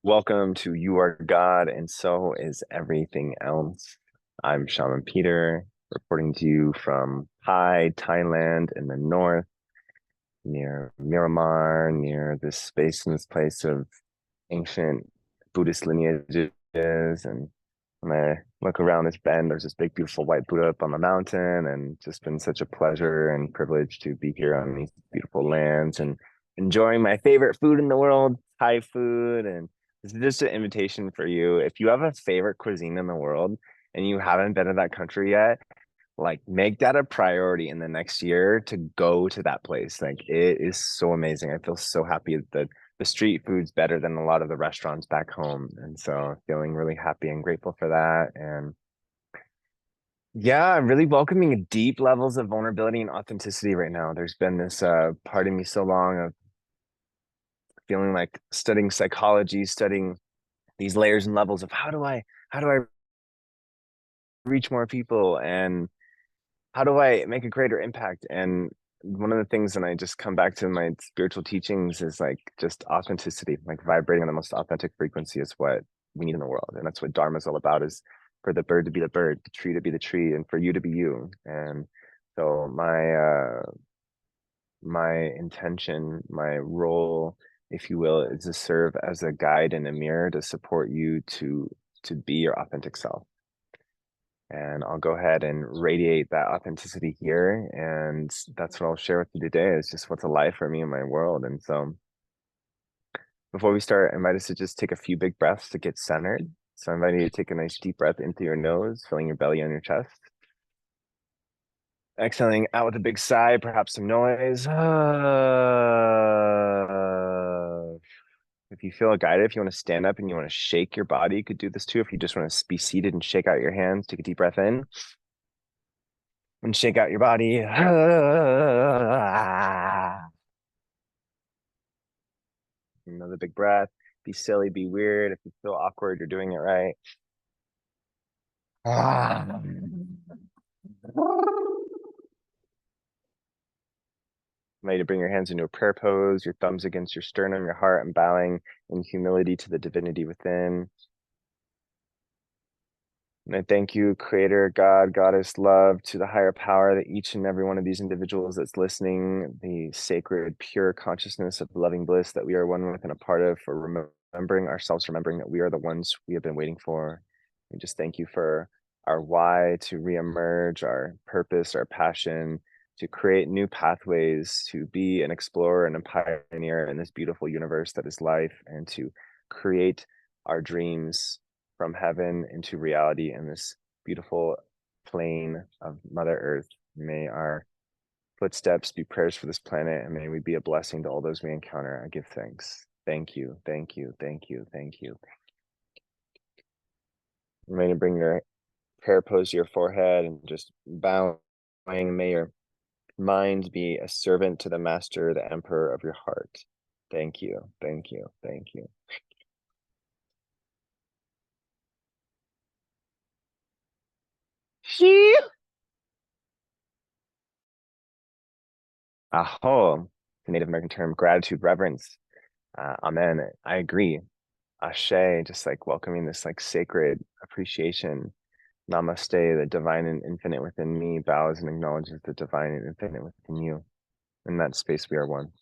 Welcome to You Are God, and so is everything else. I'm Shaman Peter, reporting to you from Pai, Thailand, in the north, near Myanmar, near this space and this place of ancient Buddhist lineages. And when I look around this bend, there's this big, beautiful white Buddha up on the mountain, and just been such a pleasure and privilege to be here on these beautiful lands and enjoying my favorite food in the world, Thai food. And this is just an invitation for you. If you have a favorite cuisine in the world and you haven't been to that country yet, like make that a priority in the next year to go to that place. Like it is so amazing. I feel so happy that the street food's better than a lot of the restaurants back home. And so feeling really happy and grateful for that. And yeah, I'm really welcoming deep levels of vulnerability and authenticity right now. There's been this part of me so long of feeling like studying psychology, studying these layers and levels of how do I reach more people and how do I make a greater impact? And one of the things, and I just come back to my spiritual teachings, is like just authenticity, like vibrating on the most authentic frequency is what we need in the world. And that's what Dharma is all about, is for the bird to be the bird, the tree to be the tree, and for you to be you. And so my intention, my role, if you will, is to serve as a guide and a mirror to support you to be your authentic self. And I'll go ahead and radiate that authenticity here. And that's what I'll share with you today, is just what's alive for me in my world. And so before we start, I invite us to just take a few big breaths to get centered. So I invite you to take a nice deep breath in through your nose, filling your belly and your chest. Exhaling out with a big sigh, perhaps some noise. If you feel guided, if you want to stand up and you want to shake your body, you could do this too. If you just want to be seated and shake out your hands, take a deep breath in and shake out your body. Another big breath. Be silly, be weird. If you feel awkward, you're doing it right. Ready to bring your hands into a prayer pose, your thumbs against your sternum, your heart, and bowing in humility to the divinity within. And I thank you, Creator, God, Goddess, love, to the higher power, that each and every one of these individuals that's listening, the sacred, pure consciousness of loving bliss that we are one with and a part of, for remembering ourselves, remembering that we are the ones we have been waiting for. We just thank you for our why to reemerge, our purpose, our passion, to create new pathways, to be an explorer and a pioneer in this beautiful universe that is life, and to create our dreams from heaven into reality in this beautiful plane of Mother Earth. May our footsteps be prayers for this planet, and may we be a blessing to all those we encounter. I give thanks. Thank you, thank you, thank you, thank you. May you bring your prayer pose to your forehead and just bowing. May your mind be a servant to the master, the emperor of your heart. Thank you, thank you, thank you. Aho, the Native American term, gratitude, reverence. Amen. I agree. Ashe, just like welcoming this like sacred appreciation. Namaste, the divine and infinite within me bows and acknowledges the divine and infinite within you. In that space, we are one.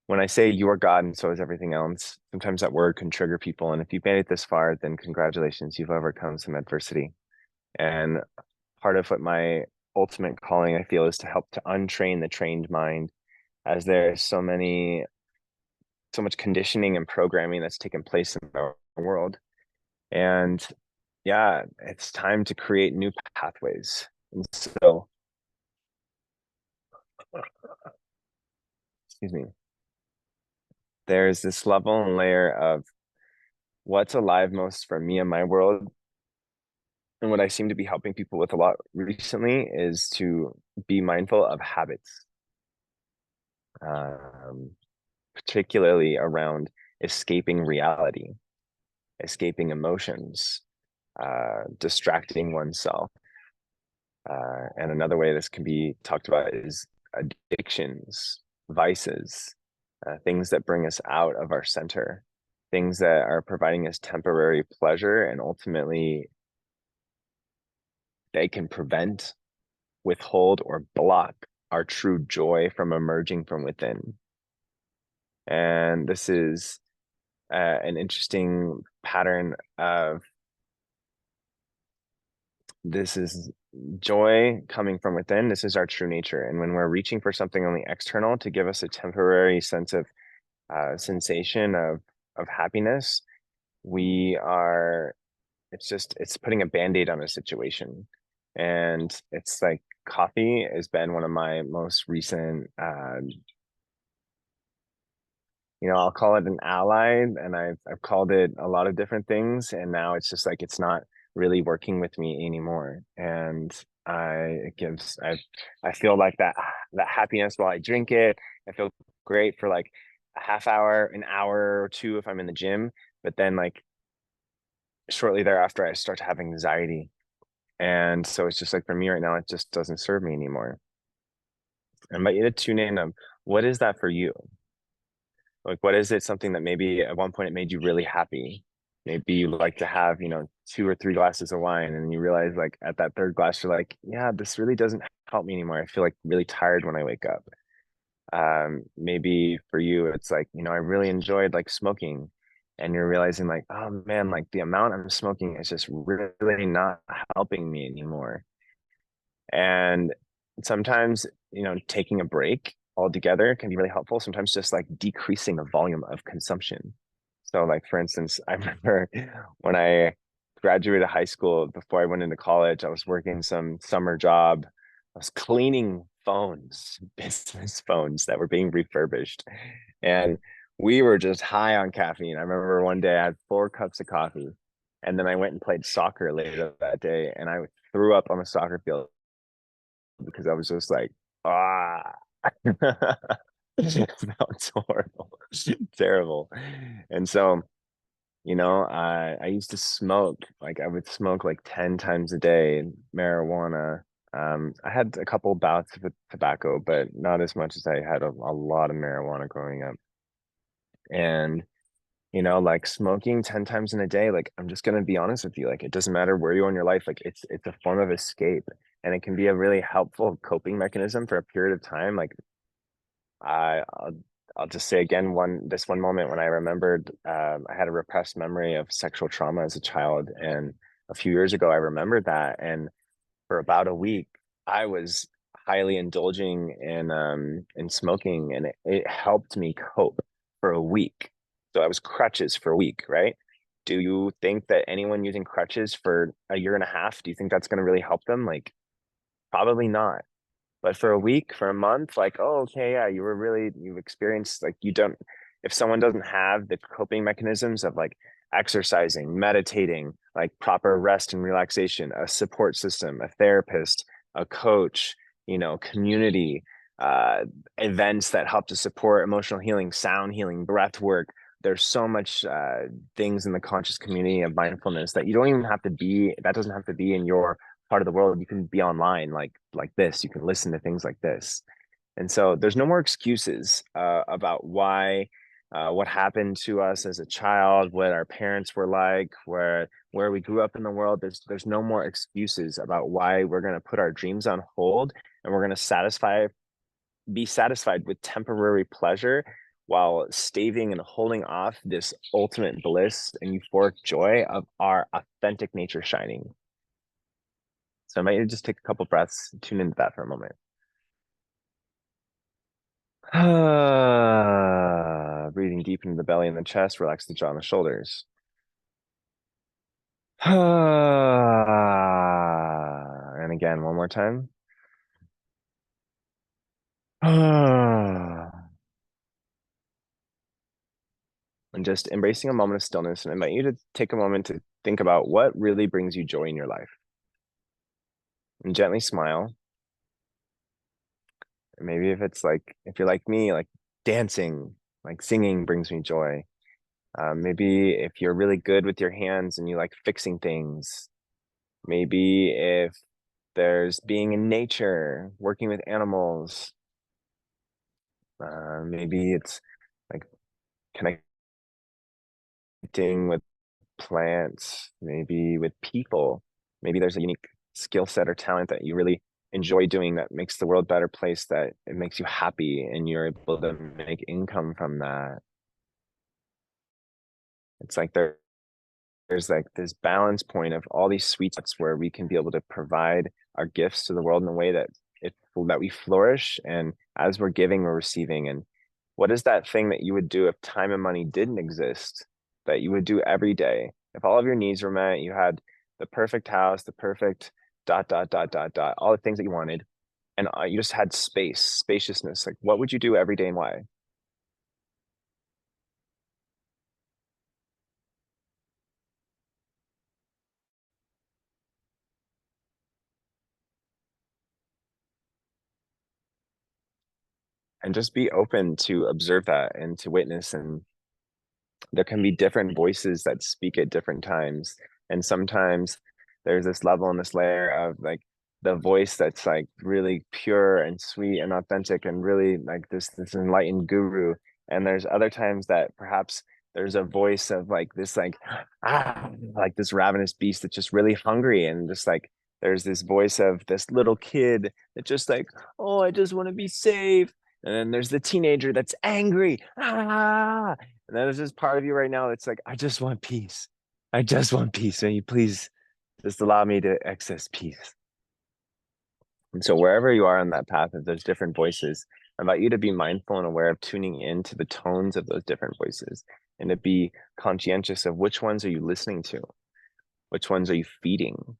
When I say you are God and so is everything else, sometimes that word can trigger people. And if you've made it this far, then congratulations, you've overcome some adversity. And part of what my ultimate calling, I feel, is to help to untrain the trained mind, as there's so much conditioning and programming that's taken place in our world. And yeah, it's time to create new pathways. And so, excuse me, there's this level and layer of what's alive most for me in my world. And what I seem to be helping people with a lot recently is to be mindful of habits, um, particularly around escaping reality, escaping emotions, distracting oneself. And another way this can be talked about is addictions, vices, things that bring us out of our center. things that are providing us temporary pleasure, and ultimately they can prevent, withhold, or block our true joy from emerging from within. And this is an interesting pattern of this is joy coming from within. This is our true nature. And when we're reaching for something only external to give us a temporary sense of sensation of happiness, we are it's putting a band-aid on a situation. And it's like coffee has been one of my most recent I'll call it an ally, and I've called it a lot of different things, and now it's just like it's not really working with me anymore. And I feel like that happiness while I drink it. I feel great for like a half hour, an hour or two if I'm in the gym, but then like shortly thereafter I start to have anxiety. And so it's just like for me right now, it just doesn't serve me anymore. I invite you to tune in. What is that for you? Like, what is it, something that maybe at one point it made you really happy? Maybe you like to have, 2 or 3 glasses of wine, and you realize like at that third glass, you're like, yeah, this really doesn't help me anymore. I feel like really tired when I wake up. Maybe for you, it's like, I really enjoyed like smoking, and you're realizing like, oh man, like the amount I'm smoking is just really not helping me anymore. And sometimes, taking a break altogether can be really helpful. Sometimes just like decreasing the volume of consumption. So, like, for instance, I remember when I graduated high school, before I went into college, I was working some summer job. I was cleaning phones, business phones that were being refurbished. And we were just high on caffeine. I remember one day I had 4 cups of coffee, and then I went and played soccer later that day, and I threw up on the soccer field because I was just like, ah, sounds horrible, terrible. And so, I used to smoke, like I would smoke like 10 times a day, marijuana. I had a couple bouts with tobacco, but not as much as I had a lot of marijuana growing up. And like smoking 10 times in a day, like I'm just gonna be honest with you, like it doesn't matter where you are in your life, like it's a form of escape, and it can be a really helpful coping mechanism for a period of time. Like I I'll just say again, one moment when I remembered I had a repressed memory of sexual trauma as a child, and a few years ago I remembered that, and for about a week I was highly indulging in smoking, and it helped me cope for a week. So I was crutches for a week, right? Do you think that anyone using crutches for a year and a half, do you think that's going to really help them? Like, probably not. But for a week, for a month, like, oh, okay, yeah, you've experienced like you don't, if someone doesn't have the coping mechanisms of like exercising, meditating, like proper rest and relaxation, a support system, a therapist, a coach, community, uh, events that help to support emotional healing, sound healing, breath work. There's so much things in the conscious community of mindfulness that you don't even have to be, that doesn't have to be in your part of the world. You can be online like this. You can listen to things like this. And so there's no more excuses about why what happened to us as a child, what our parents were like, where we grew up in the world. There's no more excuses about why we're going to put our dreams on hold, and we're going to be satisfied with temporary pleasure while staving and holding off this ultimate bliss and euphoric joy of our authentic nature shining. So I might just take a couple breaths, tune into that for a moment. Breathing deep into the belly and the chest, relax the jaw and the shoulders. And again, one more time. And just embracing a moment of stillness, and I invite you to take a moment to think about what really brings you joy in your life. And gently smile. And maybe if you're like me, like dancing, like singing brings me joy. Maybe if you're really good with your hands and you like fixing things, maybe if there's being in nature, working with animals, maybe it's like connecting connecting with plants, maybe with people. Maybe there's a unique skill set or talent that you really enjoy doing that makes the world a better place, that it makes you happy and you're able to make income from that. It's like there's like this balance point of all these sweet spots where we can be able to provide our gifts to the world in a way that that we flourish, and as we're giving, we're receiving. And what is that thing that you would do if time and money didn't exist, that you would do every day? If all of your needs were met, you had the perfect house, the perfect dot dot dot dot dot, all the things that you wanted, and you just had spaciousness, like what would you do every day and why? And just be open to observe that and to witness. And there can be different voices that speak at different times. And sometimes there's this level and this layer of like the voice that's like really pure and sweet and authentic and really like this enlightened guru. And there's other times that perhaps there's a voice of like this like this ravenous beast that's just really hungry, and just like there's this voice of this little kid that just like, oh, I just want to be safe. And then there's the teenager that's angry. And then there's this part of you right now that's like, I just want peace. I just want peace. May you please just allow me to access peace. And so wherever you are on that path, if there's different voices, I invite you to be mindful and aware of tuning into the tones of those different voices, and to be conscientious of which ones are you listening to? Which ones are you feeding?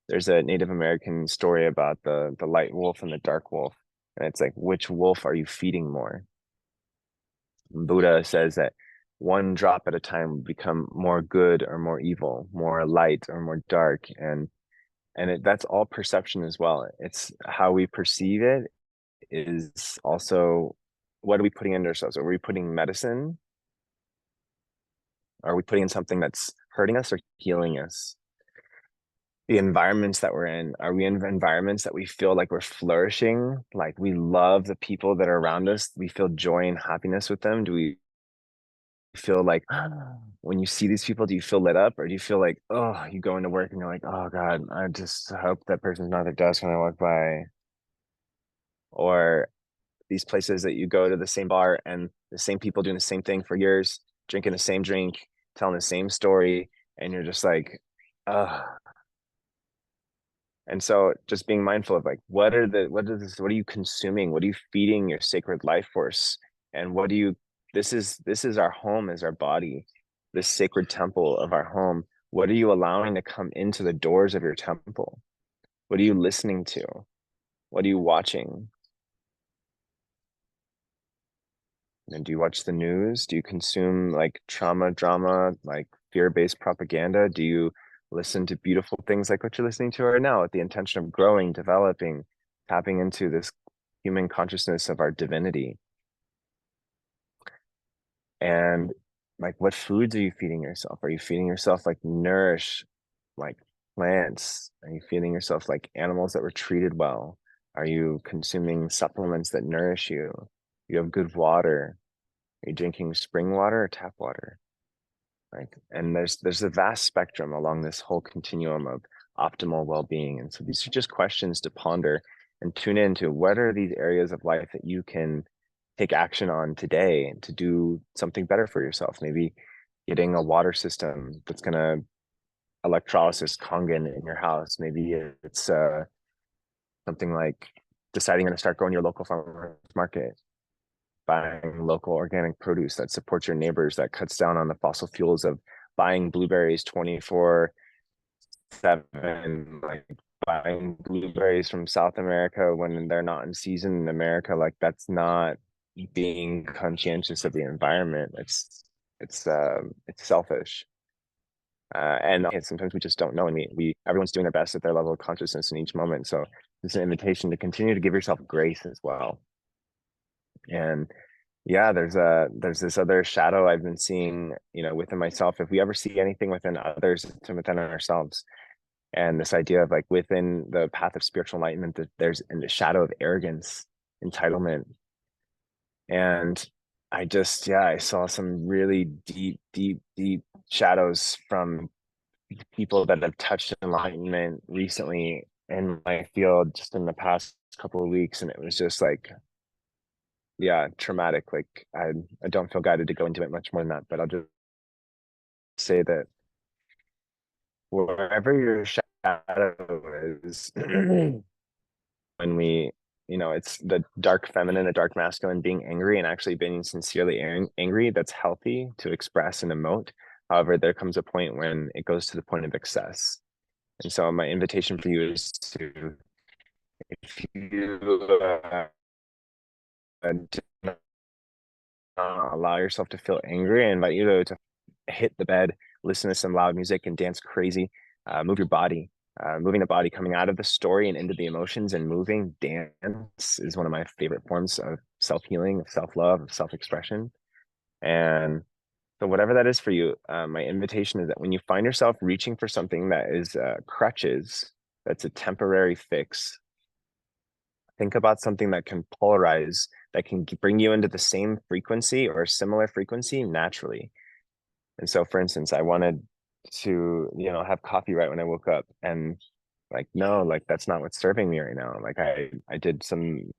There's a Native American story about the light wolf and the dark wolf. And it's like, which wolf are you feeding more? Buddha says that one drop at a time will become more good or more evil, more light or more dark. And that's all perception as well. It's how we perceive it is also, what are we putting into ourselves? Are we putting medicine? Are we putting in something that's hurting us or healing us? The environments that we're in, are we in environments that we feel like we're flourishing, like we love the people that are around us, we feel joy and happiness with them? Do we feel like when you see these people, do you feel lit up, or do you feel like, oh, you go into work and you're like, oh God, I just hope that person's not at their desk when I walk by? Or these places that you go to, the same bar and the same people doing the same thing for years, drinking the same drink, telling the same story, and you're just like, oh. And so just being mindful of like, what are you consuming? What are you feeding your sacred life force? And what do you, this is our home, is our body, this sacred temple of our home. What are you allowing to come into the doors of your temple? What are you listening to? What are you watching? And do you watch the news? Do you consume like trauma, drama, like fear-based propaganda? Do you listen to beautiful things like what you're listening to right now with the intention of growing, developing, tapping into this human consciousness of our divinity? And like, what foods are you feeding yourself? Are you feeding yourself like nourish, like plants? Are you feeding yourself like animals that were treated well? Are you consuming supplements that nourish you? You have good water. Are you drinking spring water or tap water? Right. And there's a vast spectrum along this whole continuum of optimal well-being. And so these are just questions to ponder and tune into. What are these areas of life that you can take action on today to do something better for yourself? Maybe getting a water system that's going to electrolysis Kangen in your house. Maybe it's something like deciding to start growing your local farmers market, buying local organic produce that supports your neighbors, that cuts down on the fossil fuels of buying blueberries 24/7, like buying blueberries from South America when they're not in season in America. Like, that's not being conscientious of the environment. It's selfish. And sometimes we just don't know, and we everyone's doing their best at their level of consciousness in each moment. So it's an invitation to continue to give yourself grace as well. And yeah, there's this other shadow I've been seeing, within myself. If we ever see anything within others, it's within ourselves. And this idea of like within the path of spiritual enlightenment, that there's in the shadow of arrogance, entitlement. And yeah, I saw some really deep shadows from people that have touched enlightenment recently in my field just in the past couple of weeks. And it was just like, yeah, traumatic. Like I don't feel guided to go into it much more than that, but I'll just say that wherever your shadow is, when we, it's the dark feminine, the dark masculine being angry and actually being sincerely angry, that's healthy to express and emote. However, there comes a point when it goes to the point of excess. And so my invitation for you is to, if you do not allow yourself to feel angry, I invite you to hit the bed, listen to some loud music and dance crazy, move your body. Moving the body, coming out of the story and into the emotions and moving. Dance is one of my favorite forms of self-healing, of self-love, of self-expression. And so whatever that is for you, my invitation is that when you find yourself reaching for something that is crutches, that's a temporary fix, think about something that can polarize, that can bring you into the same frequency or similar frequency naturally. And so, for instance, I wanted to, have coffee right when I woke up, and like, no, like that's not what's serving me right now. Like I did some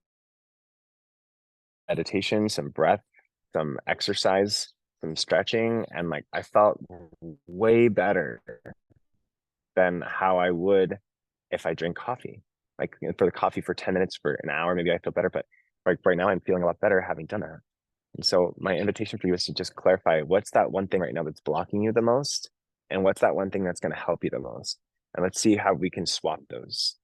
meditation, some breath, some exercise, some stretching, and like I felt way better than how I would if I drink coffee. Like for the coffee for 10 minutes, for an hour, maybe I feel better, but like right now I'm feeling a lot better having done that. And so my invitation for you is to just clarify what's that one thing right now that's blocking you the most, and what's that one thing that's going to help you the most. And let's see how we can swap those.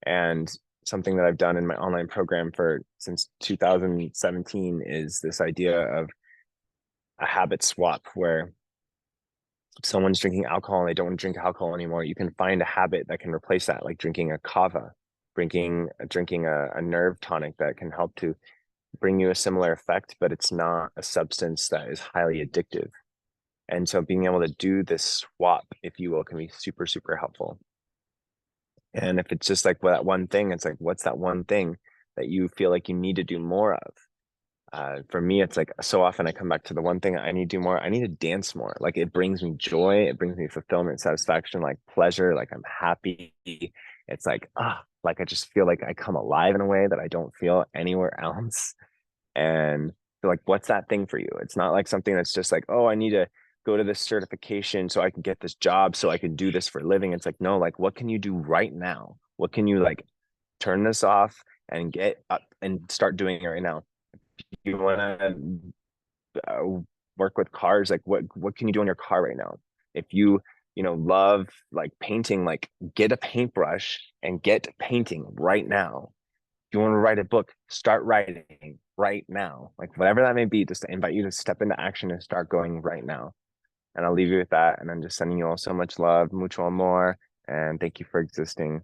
And something that I've done in my online program for since 2017 is this idea of a habit swap, where if someone's drinking alcohol and they don't want to drink alcohol anymore, you can find a habit that can replace that, like drinking a kava, drinking a nerve tonic that can help to bring you a similar effect, but it's not a substance that is highly addictive. And so being able to do this swap, if you will, can be super, super helpful. And if it's just like that one thing, it's like, what's that one thing that you feel like you need to do more of? For me, it's like so often I come back to the one thing I need to do more. I need to dance more. Like it brings me joy, it brings me fulfillment, satisfaction, like pleasure, like I'm happy. It's like I just feel like I come alive in a way that I don't feel anywhere else. And they're like, what's that thing for you? It's not like something that's just like, oh, I need to go to this certification so I can get this job so I can do this for a living. It's like, no, like what can you do right now? What can you like turn this off and get up and start doing it right now? You want to work with cars, like what can you do in your car right now? If you love like painting, like get a paintbrush and get painting right now. If you want to write a book, start writing right now. Like whatever that may be, just to invite you to step into action and start going right now. And I'll leave you with that. And I'm just sending you all so much love, mucho amor, and thank you for existing.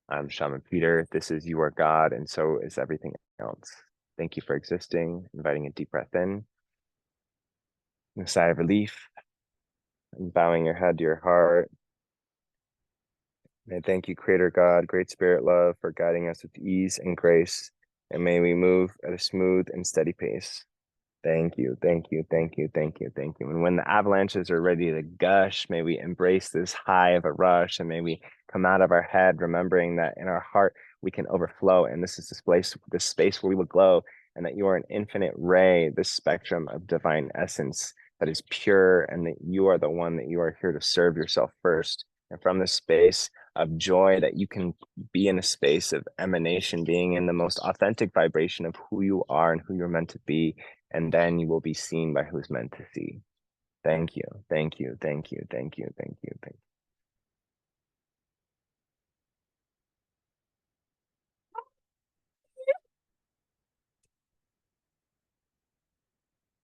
I'm Shaman Peter. This is You Are God, and so is everything else. Thank you for existing. Inviting a deep breath in, a sigh of relief, and bowing your head to your heart. And thank you, Creator God, Great Spirit Love, for guiding us with ease and grace. And may we move at a smooth and steady pace. Thank you, thank you, thank you, thank you, thank you. And when the avalanches are ready to gush, may we embrace this high of a rush, and may we come out of our head, remembering that in our heart we can overflow. And this is this space where we will glow, and that you are an infinite ray, this spectrum of divine essence that is pure, and that you are the one that you are here to serve yourself first. And from this space of joy, that you can be in a space of emanation, being in the most authentic vibration of who you are and who you're meant to be, and then you will be seen by who's meant to see. Thank you, thank you, thank you, thank you, thank you, thank you.